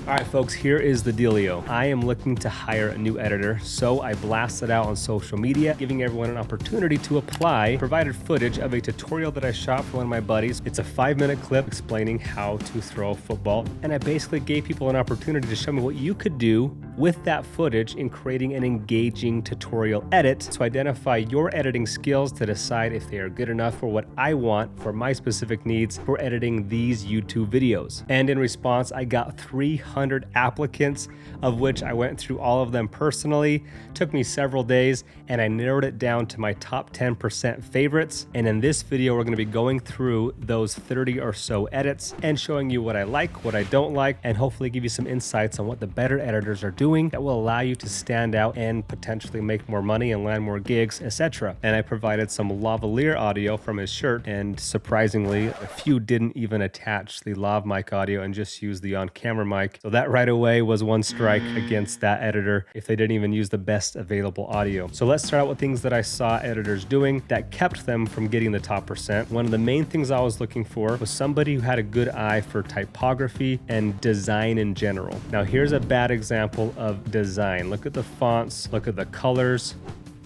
All right, folks, here is the dealio. I am looking to hire a new editor, so I blasted out on social media, giving everyone an opportunity to apply, provided footage of a tutorial that I shot for one of my buddies. It's a 5-minute clip explaining how to throw a football, and I basically gave people an opportunity to show me what you could do with that footage in creating an engaging tutorial edit to identify your editing skills to decide if they are good enough for what I want for my specific needs for editing these YouTube videos. And in response, I got 300 applicants, of which I went through all of them personally. Took me several days, and I narrowed it down to my top 10% favorites. And in this video, we're gonna be going through those 30 or so edits and showing you what I like, what I don't like, and hopefully give you some insights on what the better editors are doing that will allow you to stand out and potentially make more money and land more gigs, etc. And I provided some lavalier audio from his shirt, and surprisingly, a few didn't even attach the lav mic audio and just use the on-camera mic. So that right away was one strike against that editor if they didn't even use the best available audio. So let's start out with things that I saw editors doing that kept them from getting the top percent. One of the main things I was looking for was somebody who had a good eye for typography and design in general. Now here's a bad example of design. Look at the fonts, look at the colors.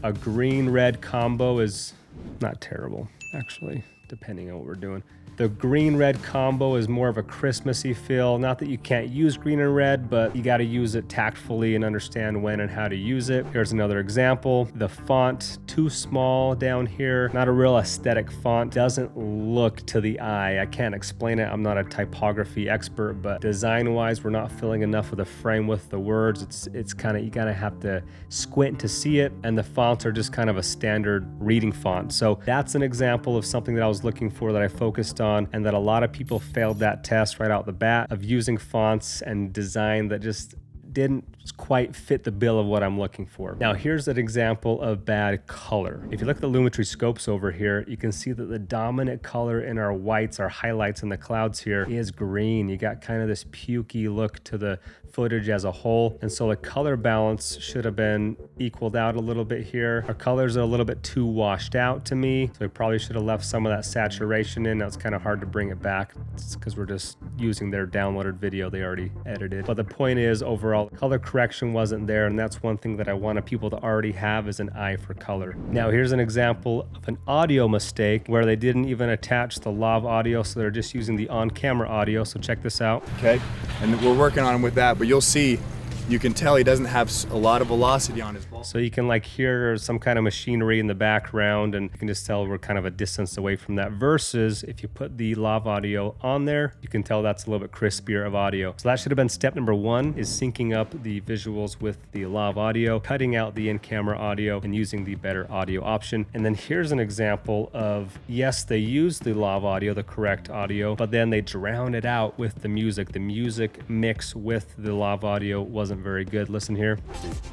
A green-red combo is not terrible, actually, depending on what we're doing. The green-red combo is more of a Christmassy feel. Not that you can't use green and red, but you got to use it tactfully and understand when and how to use it. Here's another example. The font, too small down here. Not a real aesthetic font. Doesn't look to the eye. I can't explain it. I'm not a typography expert, but design-wise, we're not filling enough of the frame with the words. It's kind of, you gotta have to squint to see it, and the fonts are just kind of a standard reading font. So that's an example of something that I was looking for that I focused on, and that a lot of people failed that test right out the bat of using fonts and design that just didn't quite fit the bill of what I'm looking for. Now here's an example of bad color. If you look at the Lumetri scopes over here, you can see that the dominant color in our whites, our highlights in the clouds here, is green. You got kind of this pukey look to the footage as a whole, and so the color balance should have been equaled out a little bit here. Our colors are a little bit too washed out to me, so we probably should have left some of that saturation in. Now it's kind of hard to bring it back. It's because we're just using their downloaded video they already edited. But the point is, overall, color correction wasn't there, and that's one thing that I wanted people to already have, is an eye for color. Now here's an example of an audio mistake where they didn't even attach the lav audio, so they're just using the on-camera audio. So check this out. Okay, and we're working on him with that, but you'll see, you can tell he doesn't have a lot of velocity on his ball. So you can like hear some kind of machinery in the background, and you can just tell we're kind of a distance away from that, versus if you put the lav audio on there, you can tell that's a little bit crispier of audio. So that should have been step number one, is syncing up the visuals with the lav audio, cutting out the in-camera audio, and using the better audio option. And then here's an example of, yes, they used the lav audio, the correct audio, but then they drowned it out with the music. The music mix with the lav audio wasn't very good. Listen here.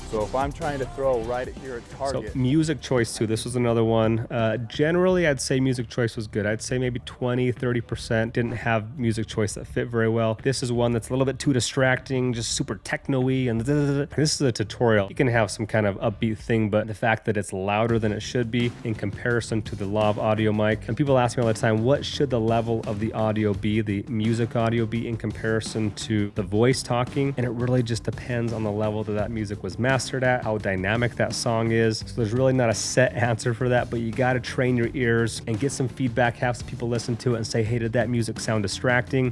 So if I'm trying to throw right here at target. So music choice too, this was another one. Generally, I'd say music choice was good. I'd say maybe 20-30% didn't have music choice that fit very well. This is one that's a little bit too distracting, just super techno-y, and this is a tutorial. You can have some kind of upbeat thing, but the fact that it's louder than it should be in comparison to the lav audio mic. And people ask me all the time, what should the level of the audio be, the music audio be, in comparison to the voice talking? And it really just depends on the level that music was mastered at, how dynamic that song is. So there's really not a set answer for that, but you got to train your ears and get some feedback, have some people listen to it and say, hey, did that music sound distracting?